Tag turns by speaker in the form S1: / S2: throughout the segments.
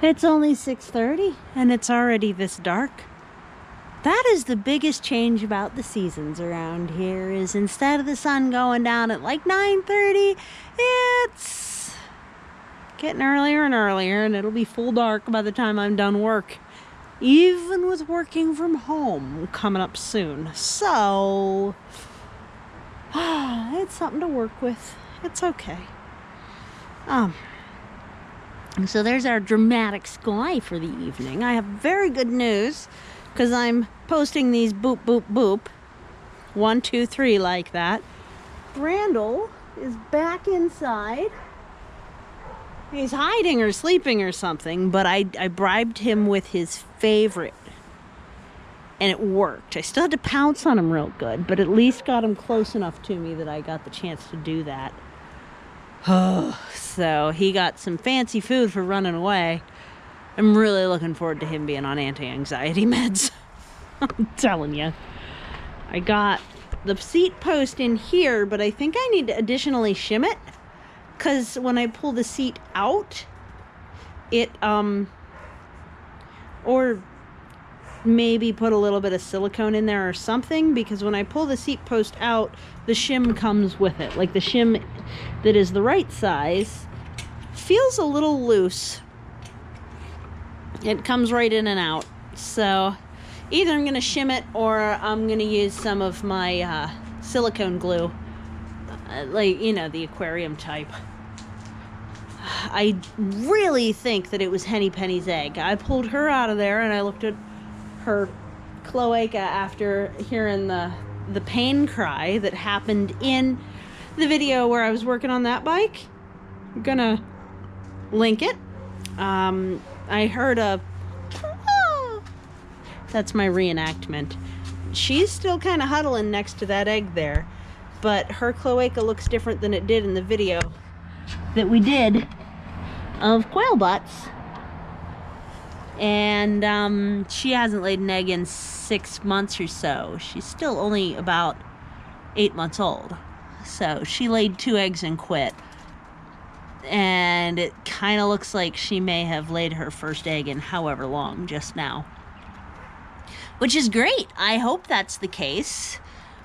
S1: It's only 6:30 and it's already this dark. That is the biggest change about the seasons around here, is instead of the sun going down at like 9:30, it's getting earlier and earlier, and it'll be full dark by the time I'm done work, even with working from home coming up soon. So it's something to work with. It's okay. So there's our dramatic sky for the evening. I have very good news, because I'm posting these boop, boop, boop. 1, 2, 3 like that. Randal is back inside. He's hiding or sleeping or something, but I bribed him with his favorite. And it worked. I still had to pounce on him real good, but at least got him close enough to me that I got the chance to do that. So he got some fancy food for running away. I'm really looking forward to him being on anti-anxiety meds. I'm telling you. I got the seat post in here, but I think I need to additionally shim it, because when I pull the seat out, it, or maybe put a little bit of silicone in there or something, because when I pull the seat post out, the shim comes with it. Like the shim that is the right size feels a little loose. It comes right in and out. So either I'm going to shim it, or I'm going to use some of my silicone glue, like, you know, the aquarium type. I really think that it was Henny Penny's egg. I pulled her out of there and I looked at her cloaca after hearing the pain cry that happened in the video where I was working on that bike. I'm gonna link it. I heard a that's my reenactment. She's still kind of huddling next to that egg there, but her cloaca looks different than it did in the video that we did of quail butts. And she hasn't laid an egg in 6 months or so. She's still only about 8 months old. So she laid 2 eggs and quit. And it kind of looks like she may have laid her first egg in however long just now. Which is great. I hope that's the case.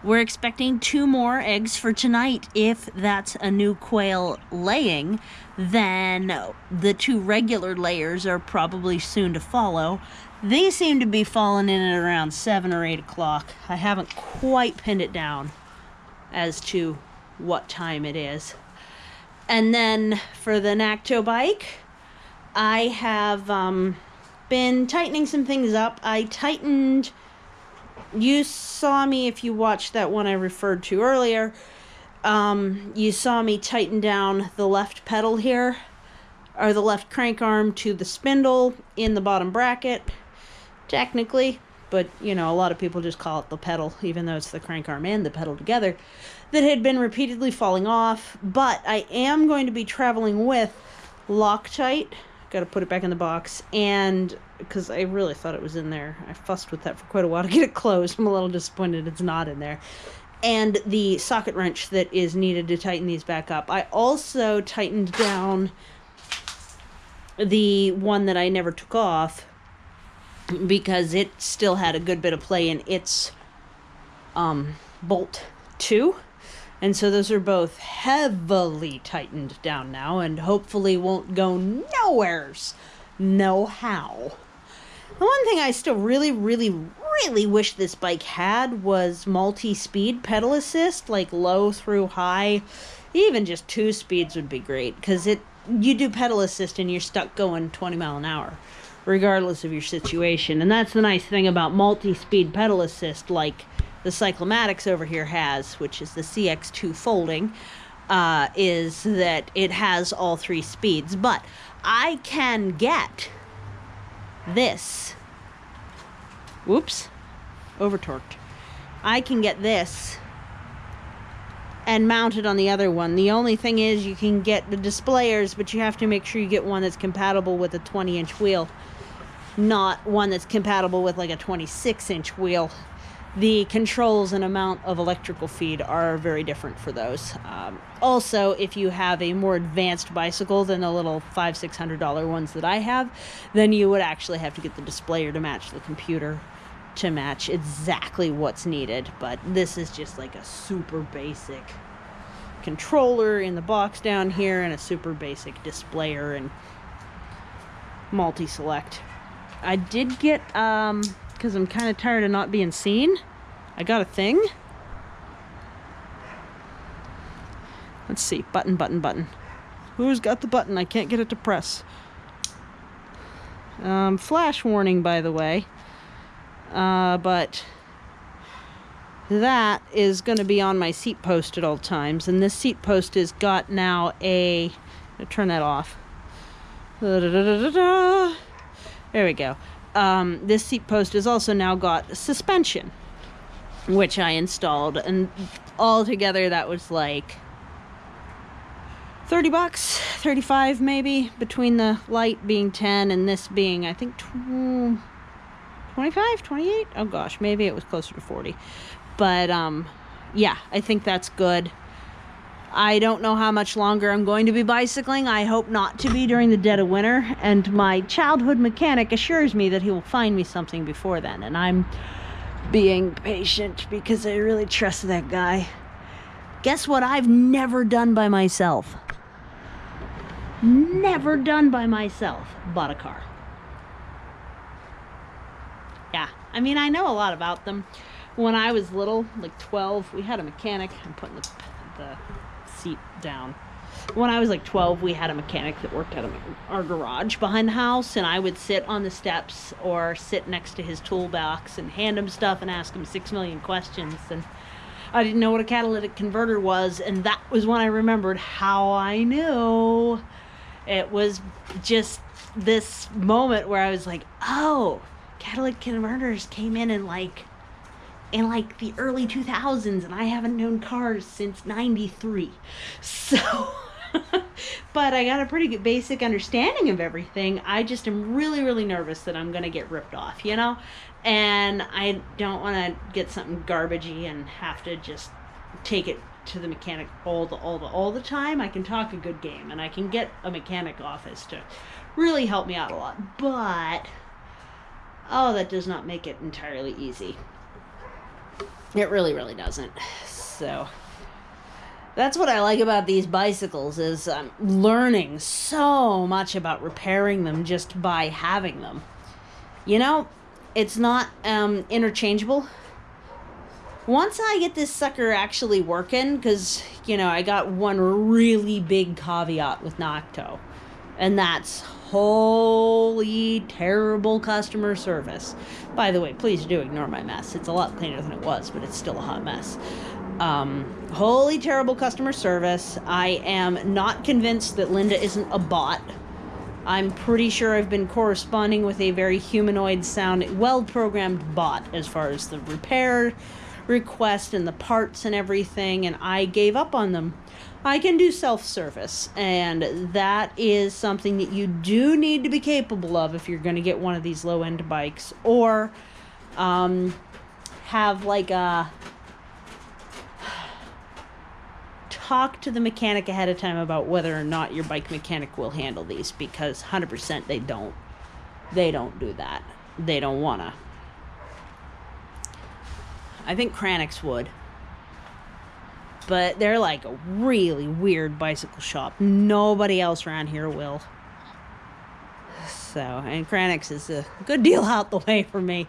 S1: We're expecting 2 more eggs for tonight. If that's a new quail laying, then the 2 regular layers are probably soon to follow. They seem to be falling in at around 7 or 8 o'clock. I haven't quite pinned it down as to what time it is. And then for the Nacto bike, I have been tightening some things up. I tightened... You saw me, if you watched that one I referred to earlier, you saw me tighten down the left pedal here, or the left crank arm to the spindle in the bottom bracket, technically, but, you know, a lot of people just call it the pedal, even though it's the crank arm and the pedal together, that had been repeatedly falling off. But I am going to be traveling with Loctite. Got to put it back in the box, and because I really thought it was in there. I fussed with that for quite a while to get it closed. I'm a little disappointed it's not in there. And the socket wrench that is needed to tighten these back up. I also tightened down the one that I never took off, because it still had a good bit of play in its bolt too. And so those are both heavily tightened down now, and hopefully won't go nowheres. No how. The one thing I still really wish this bike had was multi-speed pedal assist, like low through high. Even just 2 speeds would be great, because you do pedal assist and you're stuck going 20 mile an hour, regardless of your situation. And that's the nice thing about multi-speed pedal assist, like the Cyclomatics over here has, which is the CX2 folding, is that it has all 3 speeds. But I can get this. Whoops. Over-torqued. I can get this and mount it on the other one. The only thing is you can get the displayers, but you have to make sure you get one that's compatible with a 20-inch wheel, not one that's compatible with like a 26-inch wheel. the controls and amount of electrical feed are very different for those. Also, if you have a more advanced bicycle than the little $500-600 ones that I have, then you would actually have to get the displayer to match the computer to match exactly what's needed. But this is just like a super basic controller in the box down here and a super basic displayer and multi-select. I did get, because I'm kind of tired of not being seen, I got a thing. Let's see, button. Who's got the button? I can't get it to press. Flash warning, by the way. But that is going to be on my seat post at all times. And this seat post has got now a... I'll turn that off. There we go. This seat post has also now got suspension, which I installed. And altogether that was like $30, 35 maybe, between the light being 10 and this being, I think, 25, 28? Oh gosh, maybe it was closer to 40. But yeah, I think that's good. I don't know how much longer I'm going to be bicycling. I hope not to be during the dead of winter. And my childhood mechanic assures me that he will find me something before then. And I'm being patient because I really trust that guy. Guess what I've never done by myself? Never done by myself. Bought a car. Yeah, I mean, I know a lot about them. When I was little, like 12, we had a mechanic. I'm putting the seat down. When I was like 12, we had a mechanic that worked out of our garage behind the house, and I would sit on the steps or sit next to his toolbox and hand him stuff and ask him 6 million questions. And I didn't know what a catalytic converter was, and that was when I remembered how I knew. It was just this moment where I was like, oh, catalytic converters came in like the early 2000s, and I haven't known cars since 93. So, but I got a pretty good basic understanding of everything. I just am really, really nervous that I'm going to get ripped off, you know? And I don't want to get something garbagey and have to just take it to the mechanic all the time. I can talk a good game, and I can get a mechanic office to really help me out a lot. But, oh, that does not make it entirely easy. It really, really doesn't. So that's what I like about these bicycles, is I'm learning so much about repairing them just by having them. You know, it's not interchangeable. Once I get this sucker actually working, because, you know, I got one really big caveat with Nocto, and that's holy terrible customer service. By the way, please do ignore my mess. It's a lot cleaner than it was, but it's still a hot mess. Holy terrible customer service. I am not convinced that Linda isn't a bot. I'm pretty sure I've been corresponding with a very humanoid sounding, well-programmed bot as far as the repair request and the parts and everything, and I gave up on them. I can do self-service, and that is something that you do need to be capable of if you're going to get one of these low-end bikes, or have like a talk to the mechanic ahead of time about whether or not your bike mechanic will handle these, because 100% they don't do that. They don't wanna. I think Kranix would, but they're like a really weird bicycle shop. Nobody else around here will. So, and Kranix is a good deal out the way for me.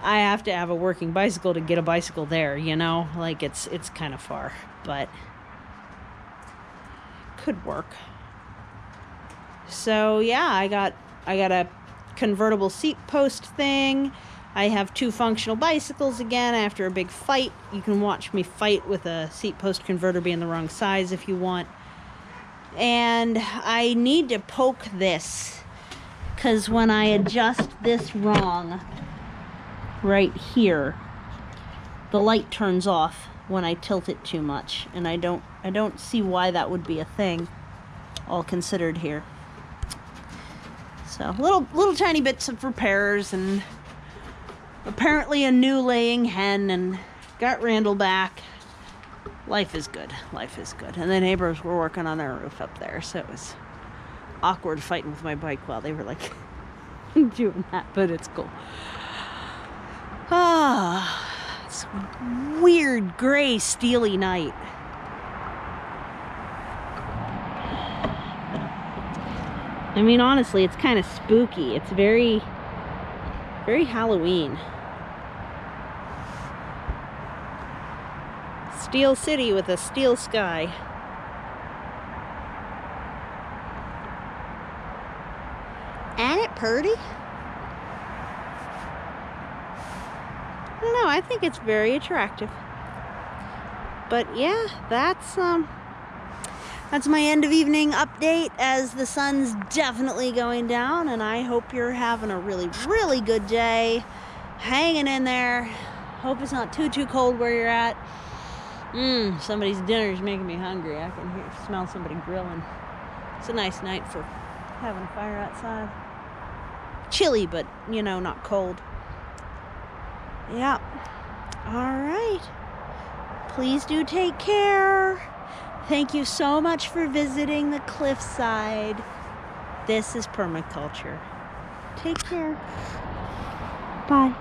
S1: I have to have a working bicycle to get a bicycle there, you know? Like, it's kind of far, but could work. So, yeah, I got a convertible seat post thing. I have 2 functional bicycles again after a big fight. You can watch me fight with a seat post converter being the wrong size if you want. And I need to poke this, because when I adjust this wrong right here, the light turns off when I tilt it too much, and I don't see why that would be a thing, all considered here. So little tiny bits of repairs and apparently a new laying hen and got Randal back. Life is good. Life is good. And the neighbors were working on their roof up there, so it was awkward fighting with my bike while they were like doing that, but it's cool. Ah, it's a weird gray steely night. I mean, honestly, it's kind of spooky. It's very, very Halloween. Steel city with a steel sky. Ain't it pretty? I don't know, I think it's very attractive. But yeah, that's my end of evening update, as the sun's definitely going down, and I hope you're having a really, really good day. Hanging in there. Hope it's not too cold where you're at. Somebody's dinner is making me hungry. I can smell somebody grilling. It's a nice night for having a fire outside. Chilly, but, you know, not cold. Yeah. All right. Please do take care. Thank you so much for visiting the Cliffside. This is Permaculture. Take care. Bye.